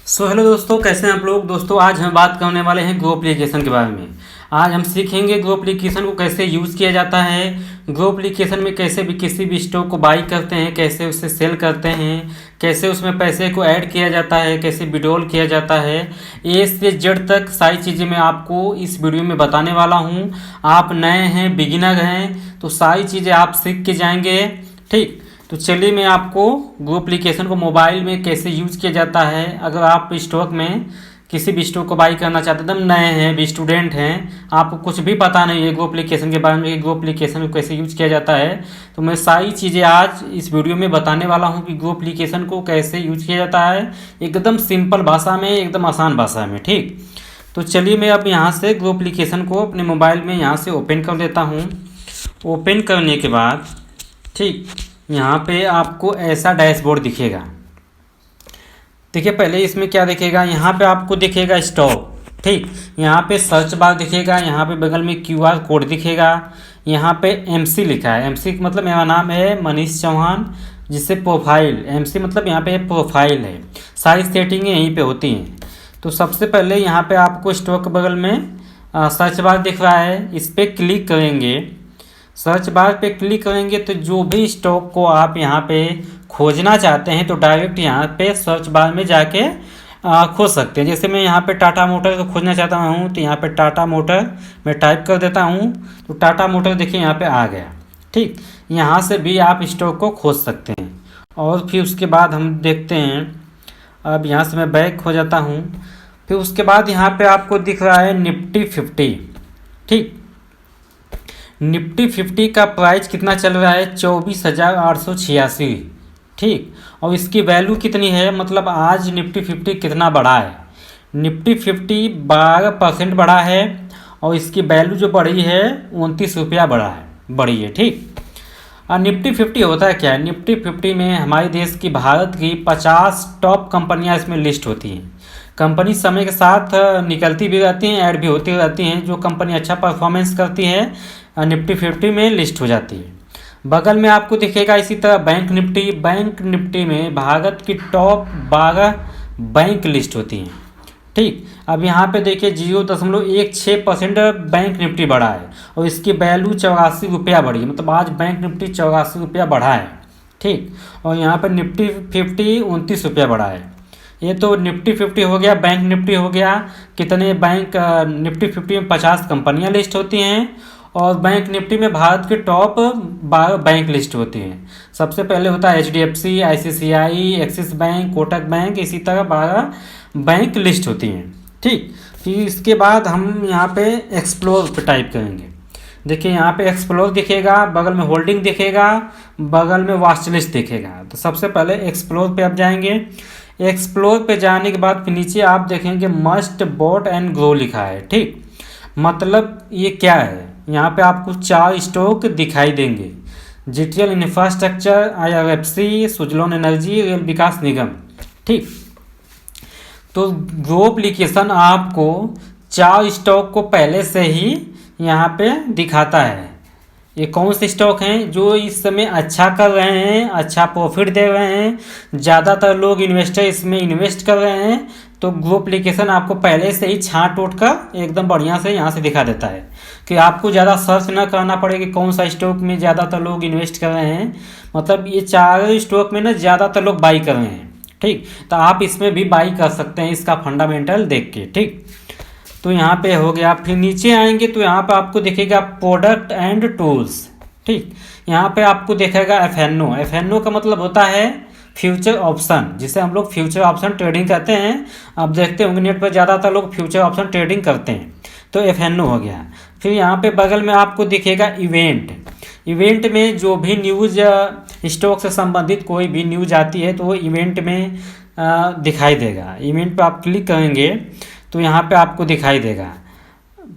Hello दोस्तों, कैसे हैं आप लोग। दोस्तों आज हम बात करने वाले हैं ग्रो एप्लीकेशन के बारे में। आज हम सीखेंगे ग्रो एप्लीकेशन को कैसे यूज़ किया जाता है, ग्रो एप्लीकेशन में कैसे भी किसी भी स्टॉक को बाई करते हैं, कैसे उसे सेल करते हैं, कैसे उसमें पैसे को ऐड किया जाता है, कैसे विड्रॉल किया जाता है। ए से जेड तक सारी चीज़ें मैं आपको इस वीडियो में बताने वाला हूँ। आप नए हैं, बिगिनर हैं, तो सारी चीज़ें आप सीख के जाएंगे। ठीक, तो चलिए मैं आपको गो एप्लीकेशन को मोबाइल में कैसे यूज़ किया जाता है। अगर आप स्टॉक में किसी भी स्टॉक को बाई करना चाहते हैं, एकदम नए हैं, भी स्टूडेंट हैं, आपको कुछ भी पता नहीं है गो एप्लीकेशन के बारे में कि गो एप्लीकेशन को कैसे यूज़ किया जाता है, तो मैं सारी चीज़ें आज इस वीडियो में बताने वाला हूँ कि गो एप्लीकेशन को कैसे यूज़ किया जाता है, एकदम सिंपल भाषा में, एकदम आसान भाषा में। ठीक, तो चलिए मैं अब यहाँ से गो एप्लीकेशन को अपने मोबाइल में यहाँ से ओपन कर लेता हूँ। ओपन करने के बाद ठीक, यहाँ पे आपको ऐसा डैशबोर्ड दिखेगा। देखिए पहले इसमें क्या दिखेगा, यहाँ पे आपको दिखेगा स्टॉक। ठीक, यहाँ पे सर्च बार दिखेगा, यहाँ पे बगल में क्यूआर कोड दिखेगा, यहाँ पे एमसी लिखा है। एमसी मतलब मेरा नाम है मनीष चौहान, जिससे प्रोफाइल, एमसी मतलब यहाँ पे प्रोफाइल है। सारी सेटिंगें यहीं पे होती हैं। तो सबसे पहले यहाँ पे आपको स्टॉक के बगल में सर्च बार दिख रहा है, इस पर क्लिक करेंगे। सर्च बार पे क्लिक करेंगे तो जो भी स्टॉक को आप यहाँ पे खोजना चाहते हैं तो डायरेक्ट यहाँ पे सर्च बार में जाके खोज सकते हैं। जैसे मैं यहाँ पे टाटा मोटर को खोजना चाहता हूँ तो यहाँ पे टाटा मोटर मैं टाइप कर देता हूँ, तो टाटा मोटर देखिए यहाँ पे आ गया। ठीक, यहाँ से भी आप स्टॉक को खोज सकते हैं। और फिर उसके बाद हम देखते हैं, अब यहाँ से मैं बैक हो जाता हूँ। फिर उसके बाद यहाँ पे आपको दिख रहा है निफ्टी 50। ठीक, निफ्टी 50 का प्राइस कितना चल रहा है, 24,886। ठीक, और इसकी वैल्यू कितनी है, मतलब आज निफ्टी 50 कितना बढ़ा है। निफ्टी 50 12% बढ़ा है और इसकी वैल्यू जो बढ़ी है 29 रुपया बढ़ी है। ठीक, और निफ्टी 50 होता है क्या है, निफ्टी 50 में हमारे देश की, भारत की 50 टॉप कंपनियां इसमें लिस्ट होती हैं। कंपनी समय के साथ निकलती भी रहती हैं, ऐड भी होती रहती हैं। जो कंपनी अच्छा परफॉर्मेंस करती है निफ्टी 50 में लिस्ट हो जाती है। बगल में आपको दिखेगा इसी तरह बैंक निफ्टी। बैंक निफ्टी में भारत की टॉप 12 बैंक लिस्ट होती हैं। ठीक, अब यहाँ पे देखिए 0.16% बैंक निफ्टी बढ़ा है और इसकी वैल्यू 84 रुपया बढ़ी है, मतलब आज बैंक निफ्टी 84 रुपया बढ़ा है। ठीक, और यहाँ पर निफ्टी 50 29 रुपया बढ़ा है। ये तो निफ्टी 50 हो गया, बैंक निफ्टी हो गया। कितने बैंक, निफ्टी 50 में 50 कंपनियां लिस्ट होती हैं और बैंक निफ्टी में भारत के टॉप 12 बैंक लिस्ट होती हैं। सबसे पहले होता है HDFC, ICICI, axis bank, Kotak bank, इसी तरह 12 बैंक लिस्ट होती हैं। ठीक, फिर इसके बाद हम यहाँ पे एक्सप्लोर पे टाइप करेंगे। देखिए यहाँ पे एक्सप्लोर दिखेगा, बगल में होल्डिंग दिखेगा, बगल में वॉच लिस्ट दिखेगा। तो सबसे पहले एक्सप्लोर पे आप जाएंगे। एक्सप्लोर पे जाने के बाद फिर नीचे आप देखेंगे मस्ट बॉट एंड ग्रो लिखा है। ठीक, मतलब ये क्या है, यहाँ पे आपको 4 स्टॉक दिखाई देंगे। GTL infrastructure, IRFC, Suzlon energy, rail Vikas Nigam. ठीक, तो ग्रो एप्लीकेशन आपको 4 स्टॉक को पहले से ही यहाँ पे दिखाता है। ये कौन से स्टॉक हैं जो इस समय अच्छा कर रहे हैं, अच्छा प्रॉफिट दे रहे हैं, ज़्यादातर लोग इन्वेस्टर इसमें इन्वेस्ट कर रहे हैं। तो ग्रो एप्लीकेशन आपको पहले से ही छांट उठ कर एकदम बढ़िया से यहाँ से दिखा देता है कि आपको ज़्यादा सर्च ना करना पड़े कि कौन सा स्टॉक में ज़्यादातर लोग इन्वेस्ट कर रहे हैं। मतलब ये 4 स्टॉक में ना ज़्यादातर लोग बाई कर रहे हैं। ठीक, तो आप इसमें भी बाई कर सकते हैं इसका फंडामेंटल देख के। ठीक, तो यहाँ पे हो गया। फिर नीचे आएंगे तो यहाँ पे आपको दिखेगा प्रोडक्ट एंड टूल्स। ठीक, यहाँ पे आपको दिखेगा FNO। FNO का मतलब होता है फ्यूचर ऑप्शन, जिसे हम लोग फ्यूचर ऑप्शन ट्रेडिंग कहते हैं। आप देखते होंगे नेट पर ज़्यादातर लोग फ्यूचर ऑप्शन ट्रेडिंग करते हैं, तो FNO हो गया। फिर यहाँ पे बगल में आपको दिखेगा इवेंट। इवेंट में जो भी न्यूज़ स्टॉक से संबंधित कोई भी न्यूज़ आती है तो वो इवेंट में दिखाई देगा। इवेंट पे आप क्लिक करेंगे तो यहाँ पे आपको दिखाई देगा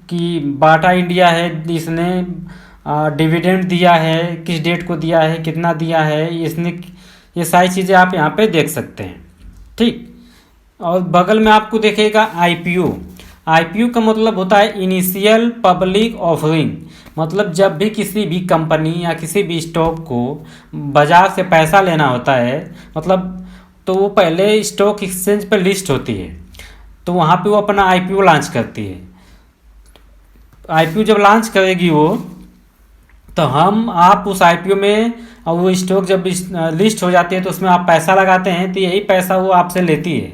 कि बाटा इंडिया है, इसने डिविडेंड दिया है, किस डेट को दिया है, कितना दिया है इसने, ये सारी चीज़ें आप यहाँ पे देख सकते हैं। ठीक, और बगल में आपको दिखेगा IPO। IPO का मतलब होता है इनिशियल पब्लिक ऑफरिंग। मतलब जब भी किसी भी कंपनी या किसी भी स्टॉक को बाज़ार से पैसा लेना होता है, मतलब तो वो पहले स्टॉक एक्सचेंज पर लिस्ट होती है, तो वहाँ पे वो अपना आईपीओ लॉन्च करती है। आईपीओ जब लॉन्च करेगी वो, तो हम आप उस आईपीओ में, और वो स्टॉक जब लिस्ट हो जाती है तो उसमें आप पैसा लगाते हैं, तो यही पैसा वो आपसे लेती है।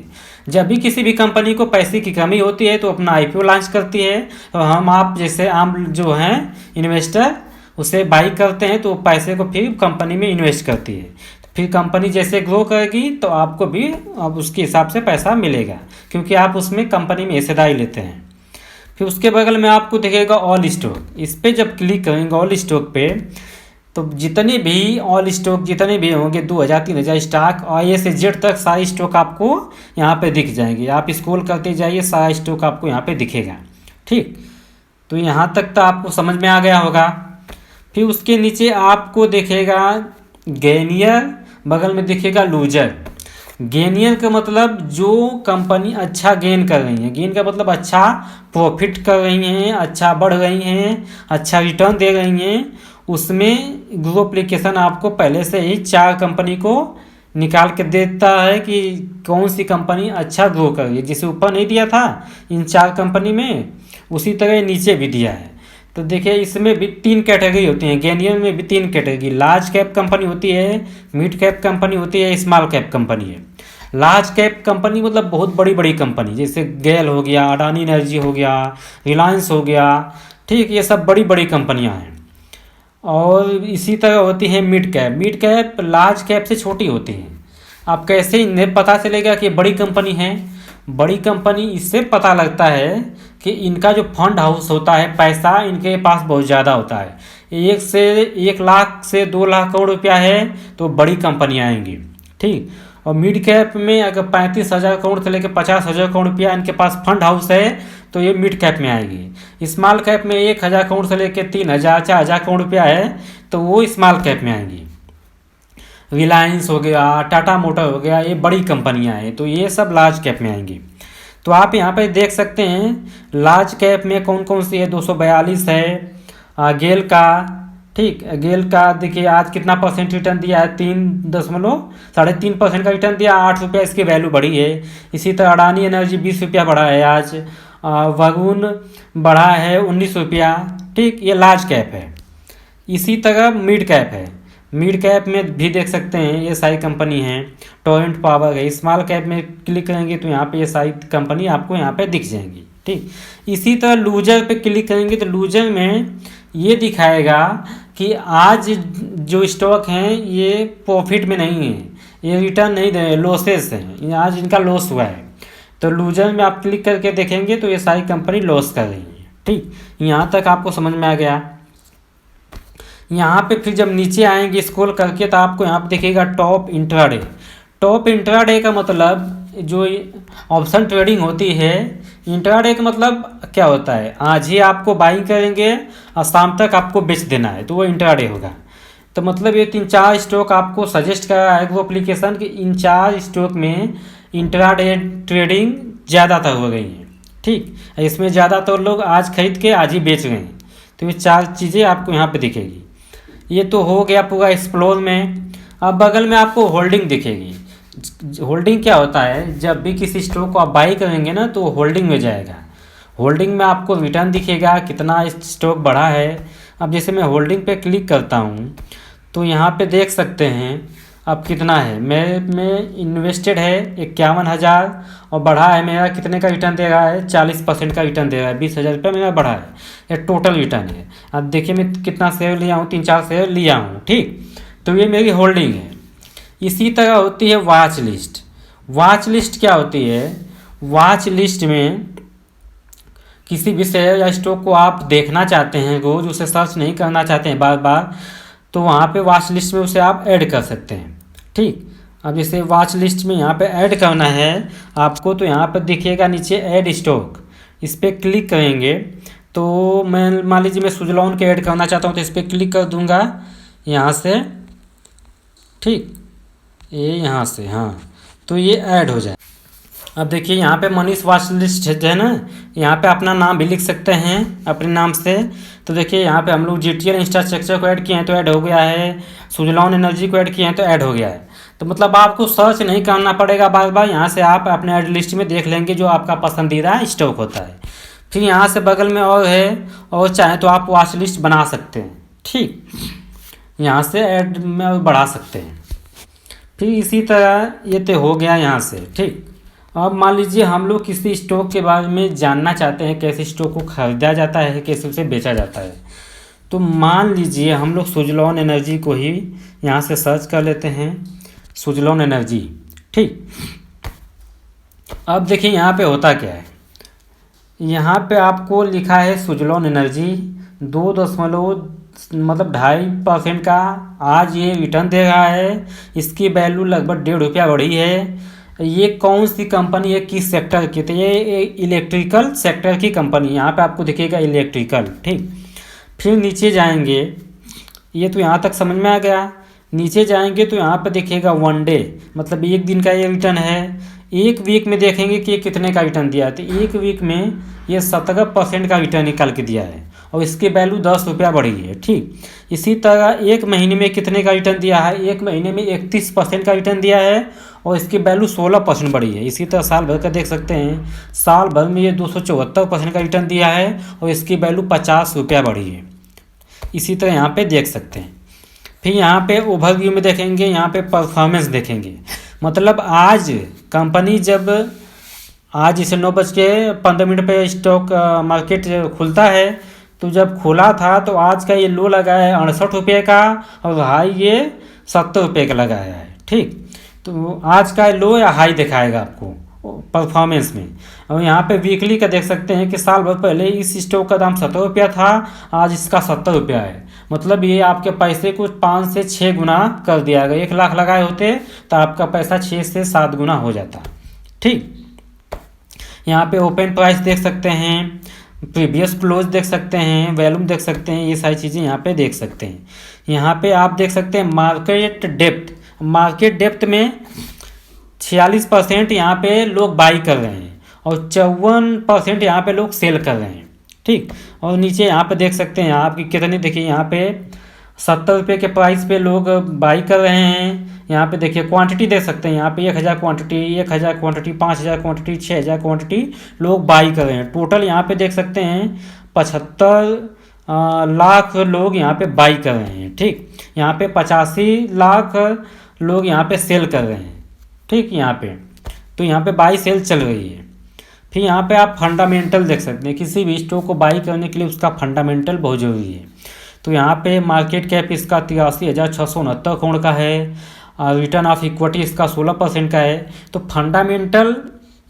जब भी किसी भी कंपनी को पैसे की कमी होती है तो अपना आईपीओ लॉन्च करती है, और हम आप जैसे आम जो हैं इन्वेस्टर उसे बाई करते हैं, तो पैसे को फिर कंपनी में इन्वेस्ट करती है। फिर कंपनी जैसे ग्रो करेगी तो आपको भी अब उसके हिसाब से पैसा मिलेगा, क्योंकि आप उसमें कंपनी में हिस्सेदारी लेते हैं। फिर उसके बगल में आपको दिखेगा ऑल स्टॉक। इस पर जब क्लिक करेंगे ऑल स्टॉक पे, तो जितने भी ऑल स्टॉक जितने भी होंगे 2000 3000 स्टॉक और ए से जेड तक सारे स्टॉक आपको यहाँ पे दिख जाएंगे। आप स्क्रॉल करते जाइए, सारा स्टॉक आपको यहाँ पे दिखेगा। ठीक, तो यहाँ तक तो आपको समझ में आ गया होगा। फिर उसके नीचे आपको दिखेगा गेनियर, बगल में दिखेगा लूजर। गेनियर का मतलब जो कंपनी अच्छा गेन कर रही है, गेन का मतलब अच्छा प्रॉफिट कर रही हैं, अच्छा बढ़ रही हैं, अच्छा रिटर्न दे रही हैं, उसमें ग्रो एप्लीकेशन आपको पहले से ही 4 कंपनी को निकाल के देता है कि कौन सी कंपनी अच्छा ग्रो कर रही है। जिसे ऊपर नहीं दिया था इन 4 कंपनी में, उसी तरह नीचे भी दिया है। तो देखिए इसमें भी 3 कैटेगरी होती हैं, गेनियर में भी 3 कैटेगरी। लार्ज कैप कंपनी होती है, मिड कैप कंपनी होती है, स्मॉल कैप कंपनी है। लार्ज कैप कंपनी मतलब बहुत बड़ी बड़ी कंपनी, जैसे गेल हो गया, अडानी एनर्जी हो गया, रिलायंस हो गया। ठीक, ये सब बड़ी बड़ी कंपनियां हैं। और इसी तरह होती है mid cap. Mid cap large cap से छोटी होती हैं। आप कैसे इन्हें पता चलेगा कि बड़ी कंपनी है? बड़ी कंपनी इससे पता लगता है कि इनका जो फंड हाउस होता है, पैसा इनके पास बहुत ज़्यादा होता है। 1 लाख से 2 लाख करोड़ रुपया है तो बड़ी कंपनियाँ आएंगी। ठीक, और मिड कैप में अगर 35,000 करोड़ से लेकर 50,000 करोड़ रुपया इनके पास फंड हाउस है तो ये मिड कैप में आएगी। स्मॉल कैप में 1,000 करोड़ से लेकर 3,000 4,000 करोड़ रुपया है तो वो स्मॉल कैप में आएंगी। रिलायंस हो गया, टाटा मोटर हो गया, ये बड़ी कंपनियां हैं, तो ये सब लार्ज कैप में आएंगी। तो आप यहाँ पे देख सकते हैं लार्ज कैप में कौन कौन सी है। 242 है गेल का। ठीक, गेल का देखिए आज कितना परसेंट रिटर्न दिया है, 3.3% का रिटर्न दिया, 8 रुपया इसकी वैल्यू बढ़ी है। इसी तरह अडानी एनर्जी 20 रुपया बढ़ा है आज। वरुण बढ़ा है 19 रुपया। ठीक, ये लार्ज कैप है। इसी तरह मिड कैप है। मिड कैप में भी देख सकते हैं ये सारी कंपनी है। टोरेंट पावर है। स्मॉल कैप में क्लिक करेंगे तो यहाँ पे ये सारी कंपनी आपको यहाँ पे दिख जाएंगी। ठीक, इसी तरह लूजर पे क्लिक करेंगे तो लूजर में ये दिखाएगा कि आज जो स्टॉक हैं ये प्रॉफिट में नहीं है, ये रिटर्न नहीं दे रहे, लॉसेस हैं, आज इनका लॉस हुआ है। तो लूजर में आप क्लिक करके देखेंगे तो ये सारी कंपनी लॉस कर रही है। ठीक, यहाँ तक आपको समझ में आ गया। यहाँ पे फिर जब नीचे आएंगे स्क्रॉल करके तो आपको यहाँ पे दिखेगा टॉप इंट्राडे। टॉप इंट्राडे का मतलब जो ऑप्शन ट्रेडिंग होती है, इंट्राडे का मतलब क्या होता है, आज ही आपको बाइंग करेंगे और शाम तक आपको बेच देना है, तो वो इंट्राडे होगा। तो मतलब ये 3-4 स्टॉक आपको सजेस्ट कर रहा है वो एप्लीकेशन कि इन 4 स्टॉक में इंट्राडे ट्रेडिंग ज़्यादातर हो गई है। ठीक, इसमें ज़्यादातर लोग आज खरीद के आज ही बेच रहे हैं। तो ये 4 चीज़ें आपको यहाँ पे दिखेगी। ये तो हो गया पूरा एक्सप्लोर में। अब बगल में आपको होल्डिंग दिखेगी। होल्डिंग क्या होता है, जब भी किसी स्टॉक को आप बाई करेंगे ना तो होल्डिंग में जाएगा। होल्डिंग में आपको रिटर्न दिखेगा कितना स्टॉक बढ़ा है। अब जैसे मैं होल्डिंग पे क्लिक करता हूँ तो यहाँ पे देख सकते हैं अब कितना है। मेरे में इन्वेस्टेड है 51,000 और बढ़ा है मेरा कितने का रिटर्न दे रहा है, 40% का रिटर्न दे रहा है। 20,000 रुपये मेरा बढ़ा है, ये टोटल रिटर्न है। अब देखिए मैं कितना शेयर लिया हूँ, 3-4 शेयर लिया हूँ। ठीक, तो ये मेरी होल्डिंग है। इसी तरह होती है वॉच लिस्ट। वॉच लिस्ट क्या होती है, वॉच लिस्ट में किसी भी शेयर या स्टॉक को आप देखना चाहते हैं रोज, उसे सर्च नहीं करना चाहते हैं बार बार, तो वहाँ पे वॉच लिस्ट में उसे आप ऐड कर सकते हैं। ठीक, अब जैसे वॉच लिस्ट में यहाँ पे ऐड करना है आपको, तो यहाँ पर दिखिएगा नीचे ऐड स्टॉक, इस पर क्लिक करेंगे तो मैं मान लीजिए मैं सुजलॉन के ऐड करना चाहता हूँ तो इस पर क्लिक कर दूँगा यहाँ से। ठीक, ये यहाँ से, हाँ, तो ये ऐड हो जाए। अब देखिए यहाँ पे मनीष वॉच लिस्ट है ना, यहाँ पे अपना नाम भी लिख सकते हैं अपने नाम से। तो देखिए यहाँ पे हम लोग GTL इंफ्रास्ट्रक्चर को ऐड किए हैं तो ऐड हो गया है, सुजलॉन एनर्जी को ऐड किए हैं तो ऐड हो गया है। तो मतलब आपको सर्च नहीं करना पड़ेगा बार बार, यहाँ से आप अपने ऐड लिस्ट में देख लेंगे जो आपका पसंदीदा स्टॉक होता है। फिर यहाँ से बगल में और है, और चाहे तो आप वॉच लिस्ट बना सकते हैं। ठीक, यहाँ से ऐड में और बढ़ा सकते हैं। फिर इसी तरह ये तो हो गया यहाँ से। ठीक, अब मान लीजिए हम लोग किसी स्टॉक के बारे में जानना चाहते हैं, कैसे स्टॉक को खरीदा जाता है, कैसे उसे बेचा जाता है। तो मान लीजिए हम लोग सुजलॉन एनर्जी को ही यहाँ से सर्च कर लेते हैं, सुजलॉन एनर्जी। ठीक, अब देखिए यहाँ पे होता क्या है। यहाँ पे आपको लिखा है सुजलॉन एनर्जी 2.2 का आज ये रिटर्न दे रहा है। इसकी वैल्यू लगभग ₹1.5 बढ़ी है। ये कौन सी कंपनी है, किस सेक्टर की? तो ये इलेक्ट्रिकल सेक्टर की कंपनी, यहाँ पे आपको दिखेगा इलेक्ट्रिकल। ठीक, फिर नीचे जाएंगे, ये तो यहाँ तक समझ में आ गया। नीचे जाएंगे तो यहाँ पे दिखेगा 1 डे, मतलब एक दिन का ये रिटर्न है। एक वीक में देखेंगे कि ये कितने का रिटर्न दिया है। तो एक वीक में ये 17% का रिटर्न निकाल के दिया है और इसकी वैल्यू ₹10 बढ़ी है। ठीक, इसी तरह एक महीने में कितने का रिटर्न दिया है? एक महीने में 31% का रिटर्न दिया है और इसकी वैल्यू 16% बढ़ी है। इसी तरह साल भर का देख सकते हैं, साल भर में ये 274% का रिटर्न दिया है और इसकी वैल्यू ₹50 बढ़ी है। इसी तरह यहाँ पे देख सकते हैं। फिर यहाँ पे ओवरव्यू में देखेंगे, यहाँ पे परफॉर्मेंस देखेंगे। मतलब आज कंपनी जब आज इसे 9:15 पे स्टॉक मार्केट खुलता है, तो जब खुला था तो आज का ये लो लगाया है ₹68 का और हाई ये ₹70 का लगाया है। ठीक, तो आज का लो या हाई दिखाएगा आपको परफॉर्मेंस में। और यहाँ पे वीकली का देख सकते हैं कि साल भर पहले इस स्टॉक का दाम ₹70 था, आज इसका ₹70 है। मतलब ये आपके पैसे को 5 से 6 गुना कर दिया गया। 1 लाख लगाए होते तो आपका पैसा 6 से 7 गुना हो जाता। ठीक, यहाँ पे ओपन प्राइस देख सकते हैं, प्रीवियस क्लोज देख सकते हैं, वैल्यूम देख सकते हैं, ये सारी चीज़ें यहाँ पे देख सकते हैं। यहाँ पे आप देख सकते हैं मार्केट डेप्थ। मार्केट डेप्थ में 46% यहाँ पे लोग बाई कर रहे हैं और 54% यहाँ पे लोग सेल कर रहे हैं। ठीक, और नीचे यहाँ पे देख सकते हैं आपकी कितने, देखिए यहाँ पे ₹70 के प्राइस पे लोग बाई कर रहे हैं। यहाँ पे देखिए क्वांटिटी देख सकते हैं, यहाँ पे 1000 क्वांटिटी, 1000 क्वांटिटी, 5000 क्वांटिटी, 6000 क्वांटिटी लोग बाई कर रहे हैं। टोटल यहाँ पे देख सकते हैं 75 लाख लोग यहाँ पे बाई कर रहे हैं। ठीक, यहाँ पे 85 लाख लोग यहाँ पे सेल कर रहे हैं। ठीक, यहाँ पे तो यहाँ पे बाई सेल चल रही है। फिर यहाँ पे आप फंडामेंटल देख सकते हैं, किसी भी स्टॉक को बाई करने के लिए उसका फंडामेंटल बहुत ज़रूरी है। तो यहाँ पे मार्केट कैप इसका 83,669 करोड़ का है, रिटर्न ऑफ इक्विटी इसका 16% का है। तो फंडामेंटल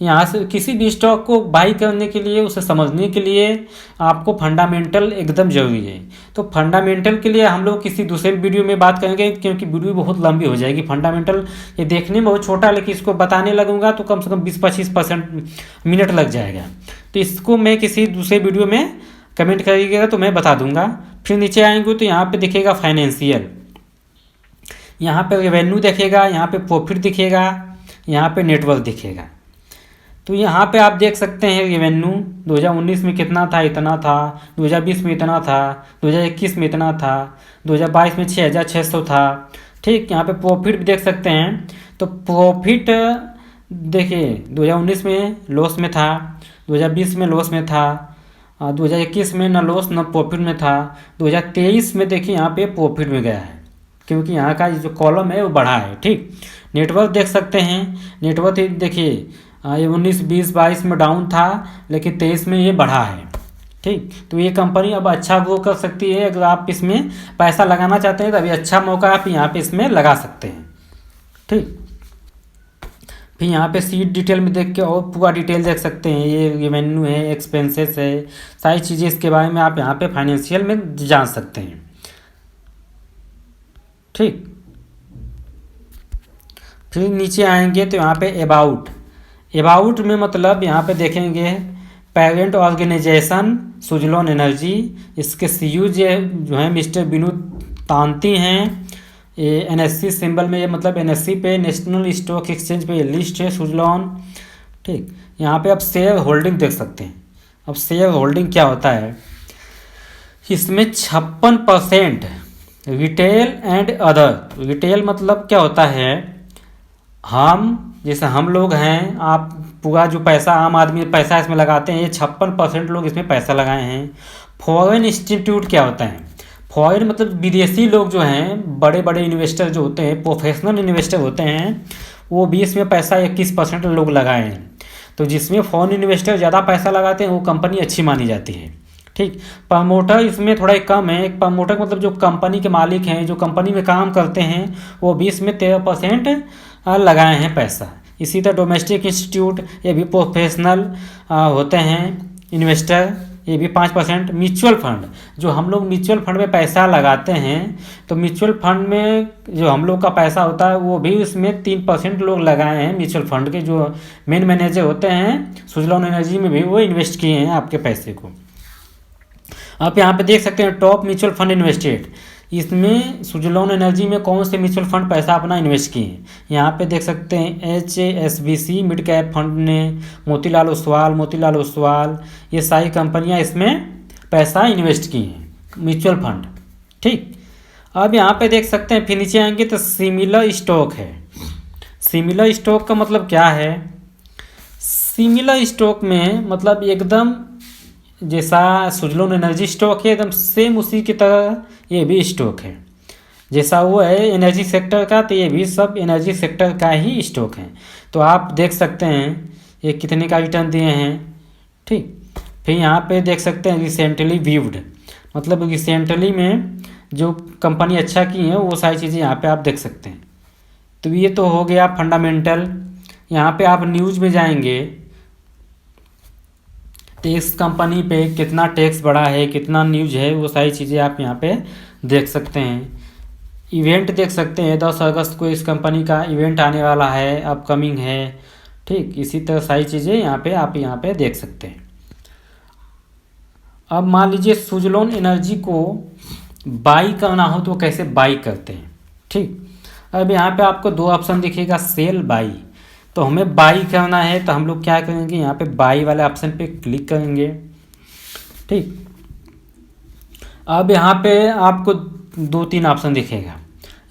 यहाँ से किसी भी स्टॉक को बाई करने के लिए, उसे समझने के लिए आपको फंडामेंटल एकदम ज़रूरी है। तो फंडामेंटल के लिए हम लोग किसी दूसरे वीडियो में बात करेंगे, क्योंकि वीडियो बहुत लंबी हो जाएगी। फंडामेंटल ये देखने में बहुत छोटा, लेकिन इसको बताने लगूंगा तो कम से कम 20-25% मिनट लग जाएगा। तो इसको मैं किसी दूसरे वीडियो में कमेंट करिएगा तो मैं बता दूंगा। फिर नीचे आएंगे तो यहाँ पर दिखेगा फाइनेंशियल, यहाँ पे रेवेन्यू दिखेगा, यहाँ पे प्रॉफिट दिखेगा, यहाँ पे नेटवर्क दिखेगा। तो यहाँ पे आप देख सकते हैं रेवेन्यू 2019 में कितना था, इतना था, 2020 में इतना था, 2021 में इतना था, 2022 में 6600 था। ठीक, यहाँ पे प्रॉफिट भी देख सकते हैं। तो प्रॉफिट देखिए 2019 में लॉस में था, 2020 में लॉस में था, 2021 में न लॉस न प्रॉफिट में था, 2023 में देखिए यहाँ पे प्रॉफिट में गया है, क्योंकि यहाँ का जो कॉलम है वो बढ़ा है। ठीक, नेटवर्क देख सकते हैं, नेटवर्क देखिए ये 19, 20, 22 में डाउन था, लेकिन 23 में ये बढ़ा है। ठीक, तो ये कंपनी अब अच्छा ग्रो कर सकती है। अगर आप इसमें पैसा लगाना चाहते हैं तो अभी अच्छा मौका आप यहाँ पे इसमें लगा सकते हैं। ठीक, फिर यहाँ पे सीट डिटेल में देख के और पूरा डिटेल देख सकते हैं। ये रेवेन्यू है, एक्सपेंसेस है, सारी चीज़ें इसके बारे में आप यहाँ पे फाइनेंशियल में जान सकते हैं। ठीक, फिर नीचे आएंगे तो यहाँ पे अबाउट में मतलब यहाँ पे देखेंगे पेरेंट ऑर्गेनाइजेशन सुजलॉन एनर्जी, इसके सीईओ जो है मिस्टर विनोद तांती हैं। ये एनएससी सिंबल में, ये मतलब एनएससी पे, नेशनल स्टॉक एक्सचेंज पे ये लिस्ट है सुजलॉन। ठीक, यहाँ पे आप शेयर होल्डिंग देख सकते हैं। अब शेयर होल्डिंग क्या होता है, इसमें 56% रिटेल एंड अदर। रिटेल मतलब क्या होता है, जैसे हम लोग हैं, आप पूरा जो पैसा आम आदमी पैसा इसमें लगाते हैं, ये 56% लोग इसमें पैसा लगाए हैं। फॉरेन इंस्टीट्यूट क्या होता है? फॉरेन मतलब विदेशी लोग जो हैं, बड़े बड़े इन्वेस्टर जो होते हैं, प्रोफेशनल इन्वेस्टर होते हैं, वो भी इसमें पैसा 21% लोग लगाए हैं। तो जिसमें फॉरेन इन्वेस्टर ज़्यादा पैसा लगाते हैं वो कंपनी अच्छी मानी जाती है। ठीक, प्रमोटर इसमें थोड़ा कम है। एक प्रमोटर मतलब जो कंपनी के मालिक हैं, जो कंपनी में काम करते हैं, वो भी इसमें 13% लगाए हैं पैसा। इसी तरह डोमेस्टिक इंस्टीट्यूट, ये भी प्रोफेशनल होते हैं इन्वेस्टर, ये भी 5%। म्यूचुअल फंड, जो हम लोग म्यूचुअल फंड में पैसा लगाते हैं, तो म्यूचुअल फंड में जो हम लोग का पैसा होता है वो भी इसमें 3% लोग लगाए हैं। म्यूचुअल फंड के जो मेन मैनेजर होते हैं सुजलॉन एनर्जी में भी वो इन्वेस्ट किए हैं आपके पैसे को। आप यहाँ पे देख सकते हैं टॉप म्यूचुअल फंड इन्वेस्टेड, इसमें सुजलॉन एनर्जी में कौन से म्यूचुअल फंड पैसा अपना इन्वेस्ट किए हैं। यहाँ पे देख सकते हैं HSBC मिड कैप फंड ने, मोतीलाल ओसवाल, ये सारी कंपनियाँ इसमें पैसा इन्वेस्ट की हैं, म्यूचुअल फंड। ठीक, अब यहाँ पे देख सकते हैं फिर नीचे आएंगे तो सिमिलर स्टॉक है। सिमिलर स्टॉक का मतलब क्या है? सिमिलर स्टॉक में मतलब एकदम जैसा सुजलॉन एनर्जी स्टॉक है, एकदम सेम उसी की तरह ये भी स्टॉक है। जैसा वो है एनर्जी सेक्टर का, तो ये भी सब एनर्जी सेक्टर का ही स्टॉक है। तो आप देख सकते हैं ये कितने का रिटर्न दिए हैं। ठीक, फिर यहाँ पे देख सकते हैं रिसेंटली व्यूड, मतलब रिसेंटली में जो कंपनी अच्छा की है वो सारी चीज़ें यहाँ पे आप देख सकते हैं। तो ये तो हो गया फंडामेंटल। यहाँ पे आप न्यूज़ में जाएंगे तो इस कंपनी पे कितना टैक्स बढ़ा है, कितना न्यूज़ है, वो सारी चीज़ें आप यहाँ पे देख सकते हैं। इवेंट देख सकते हैं, 10 अगस्त को इस कंपनी का इवेंट आने वाला है, अपकमिंग है। ठीक, इसी तरह सारी चीज़ें यहाँ पे आप यहाँ पे देख सकते हैं। अब मान लीजिए सुजलॉन एनर्जी को बाई करना हो तो कैसे बाई करते हैं। ठीक, अब यहाँ पे आपको 2 ऑप्शन दिखेगा, सेल बाई। तो हमें बाई करना है तो हम लोग क्या करेंगे, यहाँ पे बाई वाले ऑप्शन पे क्लिक करेंगे। ठीक, अब यहाँ पे आपको 2-3 ऑप्शन दिखेगा।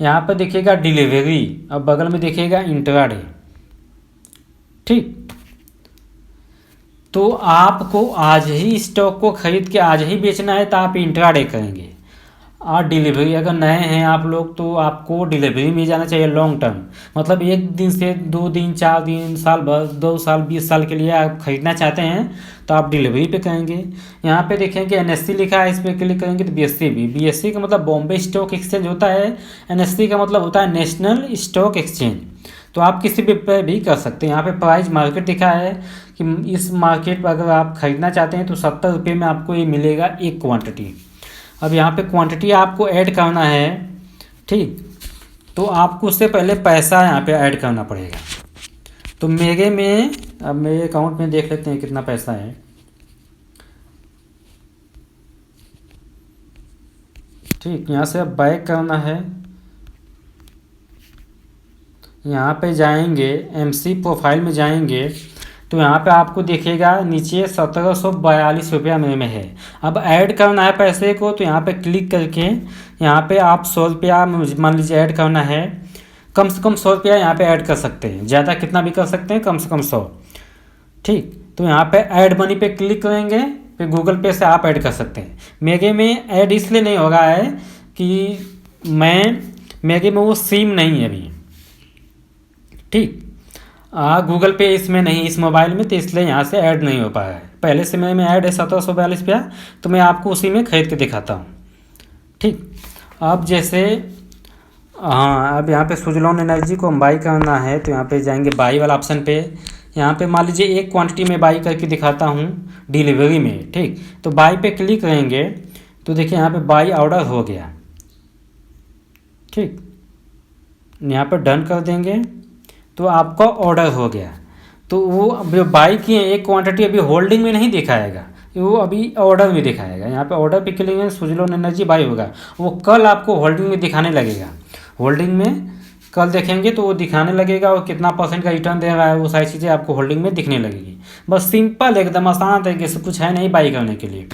यहाँ पे दिखेगा डिलीवरी, अब बगल में दिखेगा इंट्राडे। ठीक, तो आपको आज ही स्टॉक को खरीद के आज ही बेचना है तो आप इंट्राडे करेंगे। और डिलीवरी अगर नए हैं आप लोग तो आपको डिलीवरी में जाना चाहिए लॉन्ग टर्म, मतलब 1 दिन से 2 दिन 4 दिन साल भर 2 साल 20 साल के लिए आप खरीदना चाहते हैं तो आप डिलीवरी पे करेंगे। यहाँ पे देखेंगे NSE लिखा है, इस पर क्लिक करेंगे तो BSE का मतलब बॉम्बे स्टॉक एक्सचेंज होता है, NSE का मतलब होता है नेशनल स्टॉक एक्सचेंज। तो आप किसी भी पे भी कर सकते हैं। यहाँ पे प्राइस मार्केट दिखा है कि इस मार्केट पर अगर आप खरीदना चाहते हैं तो 70 रुपये में आपको ये मिलेगा एक क्वान्टिटी। अब यहाँ पे क्वांटिटी आपको ऐड करना है। ठीक, तो आपको उससे पहले पैसा यहाँ पे ऐड करना पड़ेगा। तो मेरे में अब मेरे अकाउंट में देख लेते हैं कितना पैसा है। ठीक, यहाँ से अब बैक करना है, यहाँ पे जाएंगे MC प्रोफाइल में जाएंगे तो यहाँ पे आपको दिखेगा नीचे 1742 रुपया मेरे में है। अब ऐड करना है पैसे को तो यहाँ पे क्लिक करके यहाँ पे आप 100 रुपया मान लीजिए ऐड करना है। कम से कम 100 रुपया यहाँ पे ऐड कर सकते हैं, ज़्यादा कितना भी कर सकते हैं, कम से कम 100। ठीक, तो यहाँ पे ऐड मनी पे क्लिक करेंगे, फिर गूगल पे से आप ऐड कर सकते हैं। मेरे में ऐड इसलिए नहीं हो रहा है कि मेरे में वो सिम नहीं है अभी। ठीक, गूगल पे इसमें नहीं, इस मोबाइल में, तो इसलिए यहाँ से ऐड नहीं हो पाया है। पहले से मेरे में ऐड है 1742 रुपया, तो मैं आपको उसी में खरीद के दिखाता हूँ। ठीक, अब जैसे अब यहाँ पे सुजलॉन एनर्जी को हम बाई करना है तो यहाँ पे जाएंगे बाई वाला ऑप्शन पे। यहाँ पे मान लीजिए एक क्वांटिटी में बाई करके दिखाता हूँ डिलीवरी में। ठीक, तो बाई पे क्लिक करेंगे तो देखिए यहाँ पे बाई ऑर्डर हो गया। ठीक, यहाँ पर डन कर देंगे तो आपका ऑर्डर हो गया। तो वो अभी बाई किए एक क्वांटिटी अभी होल्डिंग में नहीं दिखाएगा, वो अभी ऑर्डर में दिखाएगा। यहाँ पे ऑर्डर पे क्लिक करेंगे सुजलॉन एनर्जी बाई होगा, वो कल आपको होल्डिंग में दिखाने लगेगा। होल्डिंग में कल देखेंगे तो वो दिखाने लगेगा और कितना % का रिटर्न दे रहा है, वो सारी चीज़ें आपको होल्डिंग में दिखने लगेगी। बस सिंपल एकदम आसान तरीके से, कुछ है नहीं बाई करने के लिए।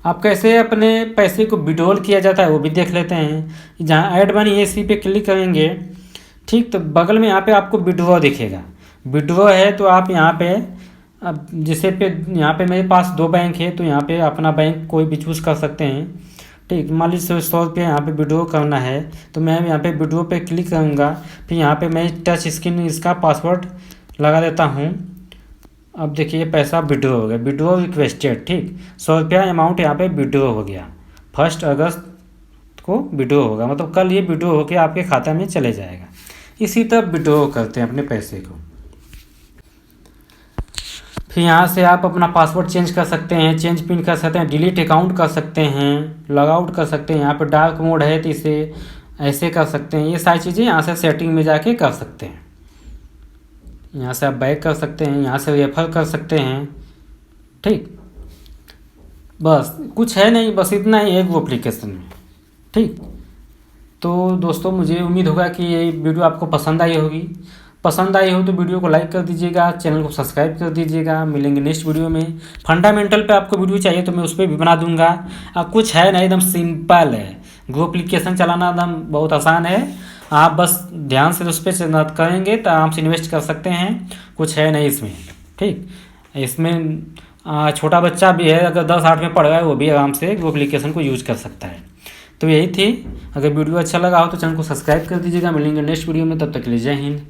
आप कैसे अपने पैसे को विड्रॉल किया जाता है वो भी देख लेते हैं। जहाँ ऐड मनी इसी पे क्लिक करेंगे ठीक, तो बगल में यहाँ पे आपको विड्रॉ दिखेगा। विड्रॉ है तो आप यहाँ पे, अब जैसे पे यहाँ पे मेरे पास 2 बैंक है, तो यहाँ पे अपना बैंक कोई भी चूज़ कर सकते हैं। ठीक, मान लीजिए 100 रुपये यहाँ पे विड्रॉ करना है, तो मैं यहाँ पे विड्रॉ पे क्लिक करूँगा। फिर यहाँ पे मैं टच स्क्रीन इसका पासवर्ड लगा देता हूँ। अब देखिए ये पैसा विड्रॉ हो गया, विड्रॉ रिक्वेस्टेड। ठीक, 100 रुपया अमाउंट यहाँ पे विड्रॉ हो गया। 1 अगस्त को विड्रॉ होगा, मतलब कल ये विड्रॉ होकर आपके खाते में चले जाएगा। इसी तरह विड्रॉ करते हैं अपने पैसे को। फिर यहाँ से आप अपना पासवर्ड चेंज कर सकते हैं, चेंज पिन कर सकते हैं, डिलीट अकाउंट कर सकते हैं, लॉग आउट कर सकते हैं। यहाँ पे डार्क मोड है तो इसे ऐसे कर सकते हैं। ये सारी चीज़ें यहाँ से सेटिंग में जाके कर सकते हैं। यहाँ से आप बैक कर सकते हैं, यहाँ से रेफर कर सकते हैं। ठीक, बस कुछ है नहीं, बस इतना ही है वो एप्लीकेशन में। ठीक, तो दोस्तों मुझे उम्मीद होगा कि ये वीडियो आपको पसंद आई होगी। पसंद आई हो तो वीडियो को लाइक कर दीजिएगा, चैनल को सब्सक्राइब कर दीजिएगा। मिलेंगे नेक्स्ट वीडियो में। फंडामेंटल पे आपको वीडियो चाहिए तो मैं उस पर भी बना दूंगा। कुछ है नहीं, एकदम सिंपल है। गो एप्लीकेशन चलाना एकदम बहुत आसान है। आप बस ध्यान से उस पर करेंगे तो आराम से इन्वेस्ट कर सकते हैं। कुछ है नहीं इसमें। ठीक, इसमें छोटा बच्चा भी है, अगर 10-8 में पढ़ रहा है, वो भी आराम से गो एप्लीकेशन को यूज कर सकता है। तो यही थी। अगर वीडियो अच्छा लगा हो तो चैनल को सब्सक्राइब कर दीजिएगा। मिलेंगे नेक्स्ट वीडियो में, तब तक के लिए जय हिंद।